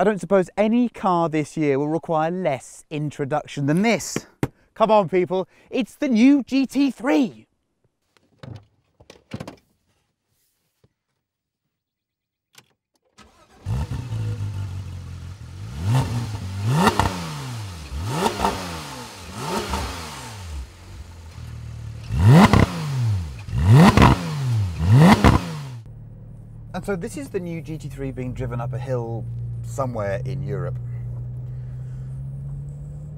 I don't suppose any car this year will require less introduction than this. Come on people, it's the new GT3. And so this is the new GT3 being driven up a hill somewhere in Europe.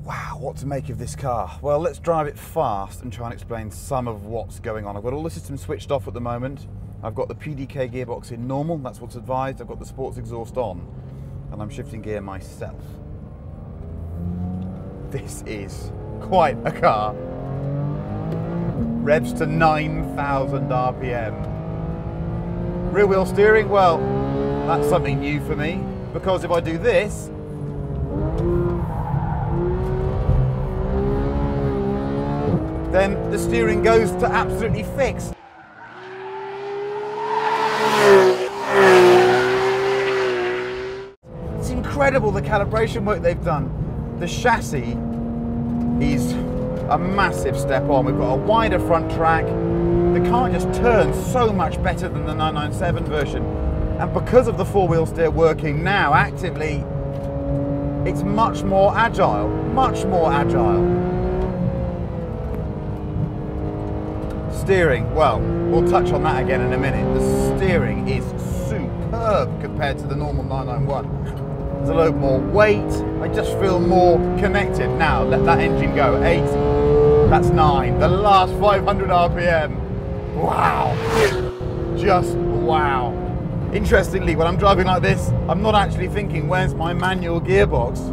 Wow, what to make of this car? Well, let's drive it fast and try and explain some of what's going on. I've got all the systems switched off at the moment. I've got the PDK gearbox in normal, that's what's advised. I've got the sports exhaust on, and I'm shifting gear myself. This is quite a car. Revs to 9,000 RPM. Rear wheel steering, well, that's something new for me, because if I do this, then the steering goes to absolutely fixed. It's incredible the calibration work they've done. The chassis is a massive step on. We've got a wider front track. The car just turns so much better than the 997 version. And because of the four-wheel steer working now actively, it's much more agile, much more agile. Steering, well, we'll touch on that again in a minute. The steering is superb compared to the normal 991. There's a load more weight. I just feel more connected. Now, let that engine go. 8, that's 9. The last 500 RPM. Wow, just wow. Interestingly, when I'm driving like this, I'm not actually thinking, where's my manual gearbox?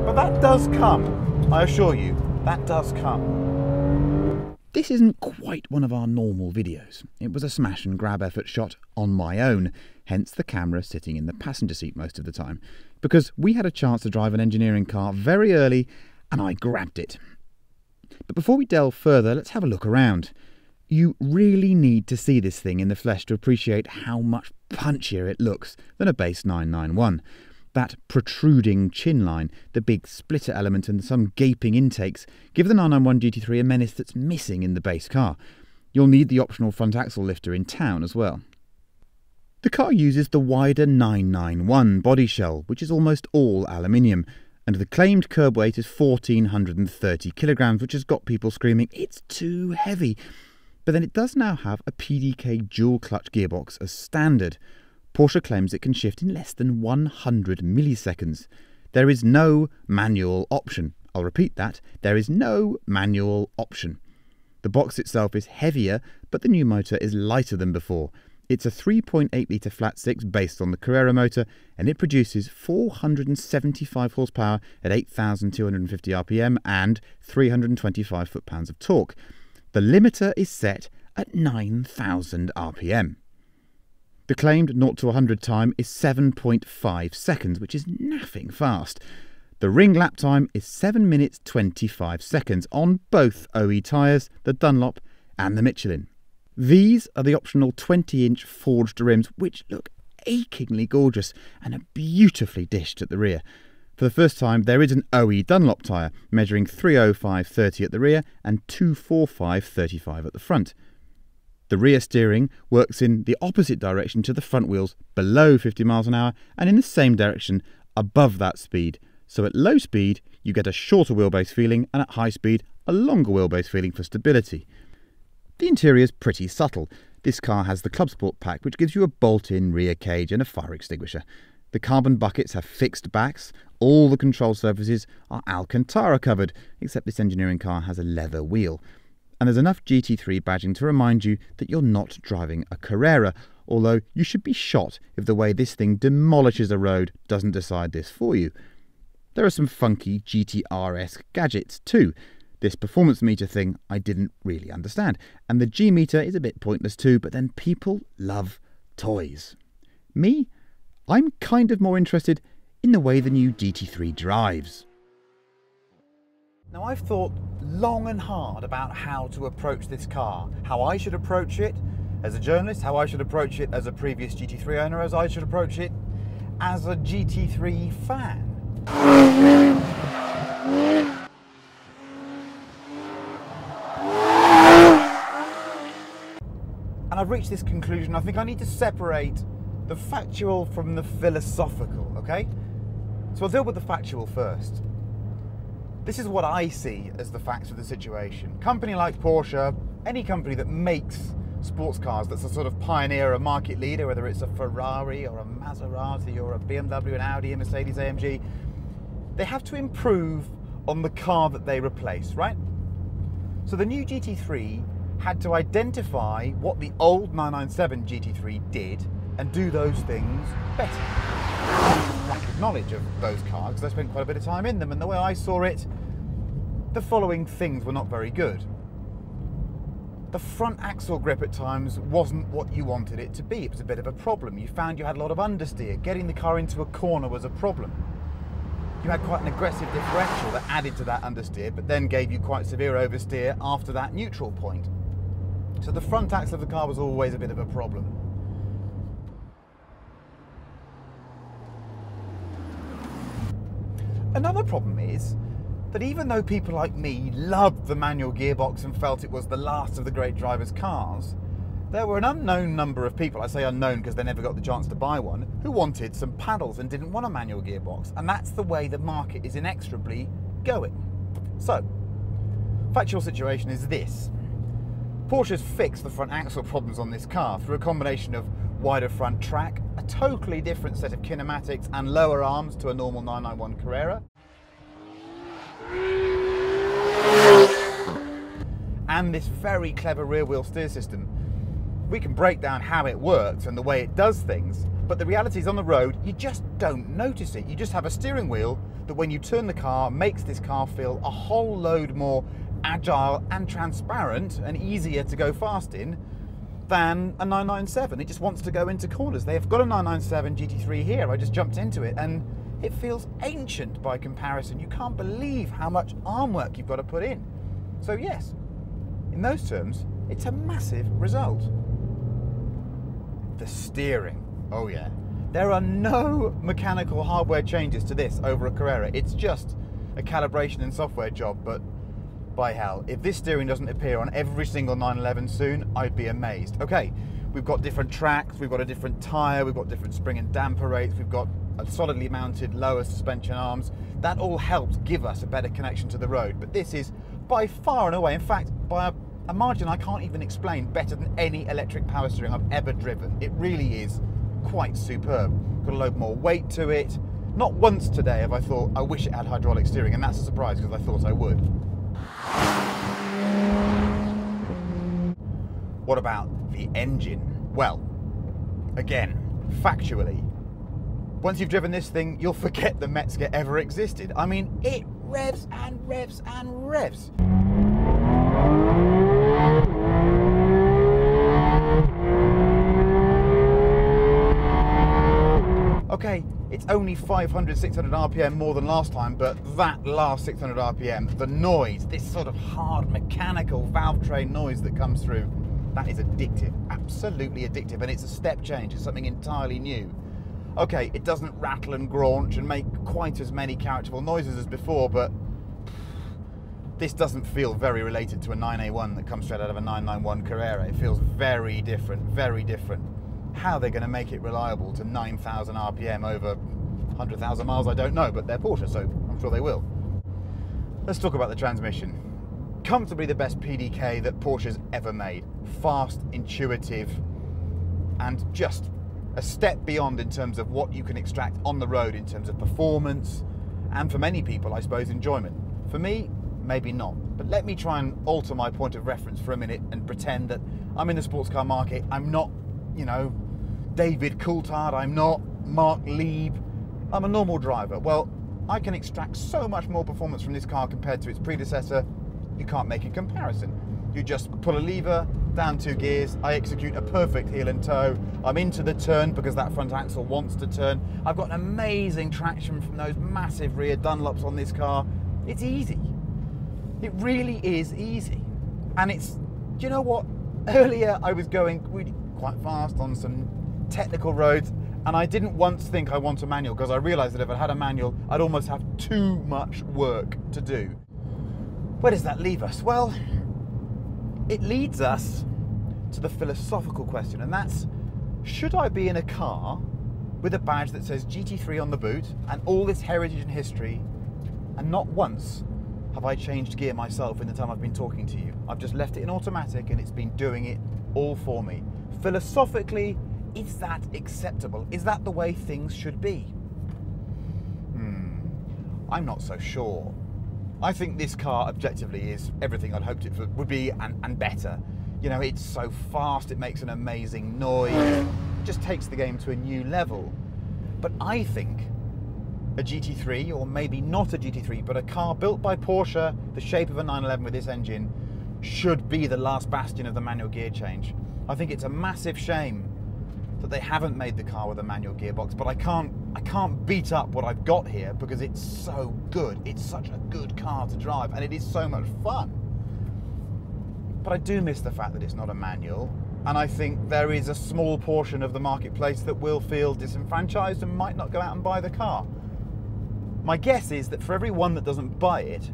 But that does come, I assure you, that does come. This isn't quite one of our normal videos. It was a smash and grab effort shot on my own, hence the camera sitting in the passenger seat most of the time, because we had a chance to drive an engineering car very early and I grabbed it. But before we delve further, let's have a look around. You really need to see this thing in the flesh to appreciate how much punchier it looks than a base 991. That protruding chin line, the big splitter element and some gaping intakes give the 991 GT3 a menace that's missing in the base car. You'll need the optional front axle lifter in town as well. The car uses the wider 991 body shell, which is almost all aluminium, and the claimed curb weight is 1,430 kilograms, which has got people screaming, it's too heavy. But then it does now have a PDK dual clutch gearbox as standard. Porsche claims it can shift in less than 100 milliseconds. There is no manual option. I'll repeat that, there is no manual option. The box itself is heavier, but the new motor is lighter than before. It's a 3.8 litre flat six based on the Carrera motor, and it produces 475 horsepower at 8,250 RPM and 325 foot-pounds of torque. The limiter is set at 9,000 RPM. The claimed 0 to 100 time is 7.5 seconds, which is naffing fast. The ring lap time is 7 minutes 25 seconds on both OE tyres, the Dunlop and the Michelin. These are the optional 20-inch forged rims, which look achingly gorgeous and are beautifully dished at the rear. For the first time, there is an OE Dunlop tyre, measuring 305/30 at the rear and 245/35 at the front. The rear steering works in the opposite direction to the front wheels below 50 miles an hour and in the same direction above that speed. So at low speed, you get a shorter wheelbase feeling, and at high speed, a longer wheelbase feeling for stability. The interior is pretty subtle. This car has the Club Sport pack, which gives you a bolt-in rear cage and a fire extinguisher. The carbon buckets have fixed backs. All the control surfaces are Alcantara covered, except this engineering car has a leather wheel. And there's enough GT3 badging to remind you that you're not driving a Carrera, although you should be shot if the way this thing demolishes a road doesn't decide this for you. There are some funky GTR-esque gadgets too. This performance meter thing I didn't really understand, and the G meter is a bit pointless too, but then people love toys. Me? I'm kind of more interested in the way the new GT3 drives. Now, I've thought long and hard about how to approach this car, how I should approach it as a journalist, how I should approach it as a previous GT3 owner, as I should approach it as a GT3 fan. And I've reached this conclusion. I think I need to separate the factual from the philosophical, okay? So I'll deal with the factual first. This is what I see as the facts of the situation. Company like Porsche, any company that makes sports cars that's a sort of pioneer, a market leader, whether it's a Ferrari or a Maserati or a BMW, an Audi, a Mercedes AMG, they have to improve on the car that they replace, right? So the new GT3 had to identify what the old 997 GT3 did and do those things better. Lack of knowledge of those cars, because I spent quite a bit of time in them, and the way I saw it, the following things were not very good. The front axle grip at times wasn't what you wanted it to be. It was a bit of a problem. You found you had a lot of understeer. Getting the car into a corner was a problem. You had quite an aggressive differential that added to that understeer, but then gave you quite severe oversteer after that neutral point. So the front axle of the car was always a bit of a problem. Another problem is that even though people like me loved the manual gearbox and felt it was the last of the great drivers' cars, there were an unknown number of people, I say unknown because they never got the chance to buy one, who wanted some paddles and didn't want a manual gearbox. And that's the way the market is inexorably going. So, factual situation is this. Porsche's fixed the front axle problems on this car through a combination of wider front track, a totally different set of kinematics and lower arms to a normal 991 Carrera, and this very clever rear wheel steer system. We can break down how it works and the way it does things, but the reality is on the road, you just don't notice it. You just have a steering wheel that when you turn the car, makes this car feel a whole load more agile and transparent and easier to go fast in than a 997. It just wants to go into corners. They have got a 997 GT3 here. I just jumped into it and it feels ancient by comparison. You can't believe how much arm work you've got to put in. So yes, in those terms, it's a massive result. The steering, oh yeah. There are no mechanical hardware changes to this over a Carrera. It's just a calibration and software job, but by hell, if this steering doesn't appear on every single 911 soon, I'd be amazed. Okay, we've got different tracks, we've got a different tyre, we've got different spring and damper rates, we've got a solidly mounted lower suspension arms. That all helps give us a better connection to the road, but this is by far and away, in fact, by a margin I can't even explain, better than any electric power steering I've ever driven. It really is quite superb. Got a load more weight to it. Not once today have I thought, I wish it had hydraulic steering, and that's a surprise because I thought I would. What about the engine? Well, again, factually, once you've driven this thing, you'll forget the Metzger ever existed. I mean, it revs and revs and revs. Okay, it's only 500, 600 RPM more than last time, but that last 600 RPM, the noise, this sort of hard mechanical valve train noise that comes through, that is addictive, absolutely addictive, and it's a step change, it's something entirely new. Okay, it doesn't rattle and graunch and make quite as many characterful noises as before, but this doesn't feel very related to a 9A1 that comes straight out of a 991 Carrera. It feels very different, very different. How they're going to make it reliable to 9,000 RPM over 100,000 miles, I don't know, but they're Porsche, so I'm sure they will. Let's talk about the transmission. Comfortably the best PDK that Porsche's ever made. Fast, intuitive, and just a step beyond in terms of what you can extract on the road in terms of performance, and for many people, I suppose, enjoyment. For me, maybe not. But let me try and alter my point of reference for a minute and pretend that I'm in the sports car market. I'm not, you know, David Coulthard, I'm not Mark Lieb, I'm a normal driver. Well, I can extract so much more performance from this car compared to its predecessor, you can't make a comparison. You just pull a lever, down 2 gears, I execute a perfect heel and toe, I'm into the turn because that front axle wants to turn, I've got an amazing traction from those massive rear Dunlops on this car. It's easy. It really is easy. And it's, do you know what? Earlier I was going really quite fast on some technical roads, And I didn't once think I want a manual, because I realised that if I had a manual, I'd almost have too much work to do. Where does that leave us? Well, it leads us to the philosophical question, and that's, should I be in a car with a badge that says GT3 on the boot and all this heritage and history, and not once have I changed gear myself in the time I've been talking to you? I've just left it in automatic and it's been doing it all for me. Philosophically, is that acceptable? Is that the way things should be? I'm not so sure. I think this car objectively is everything I'd hoped it would be and better. You know, it's so fast, it makes an amazing noise, it just takes the game to a new level. But I think a GT3, or maybe not a GT3, but a car built by Porsche, the shape of a 911 with this engine, should be the last bastion of the manual gear change. I think it's a massive shame that they haven't made the car with a manual gearbox, but I can't beat up what I've got here because it's so good. It's such a good car to drive and it is so much fun. But I do miss the fact that it's not a manual, and I think there is a small portion of the marketplace that will feel disenfranchised and might not go out and buy the car. My guess is that for every one that doesn't buy it,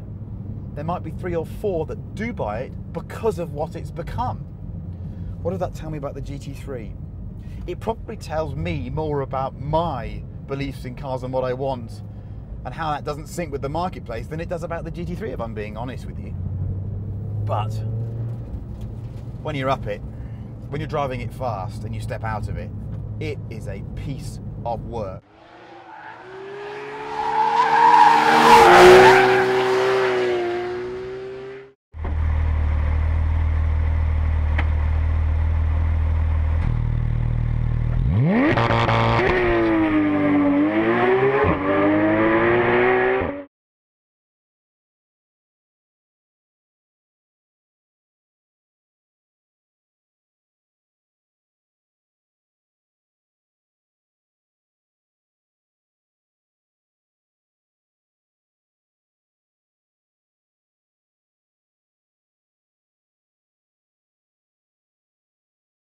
there might be 3 or 4 that do buy it because of what it's become. What does that tell me about the GT3? It probably tells me more about my beliefs in cars and what I want and how that doesn't sync with the marketplace than it does about the GT3, if I'm being honest with you. But when you're up it, when you're driving it fast and you step out of it, it is a piece of work.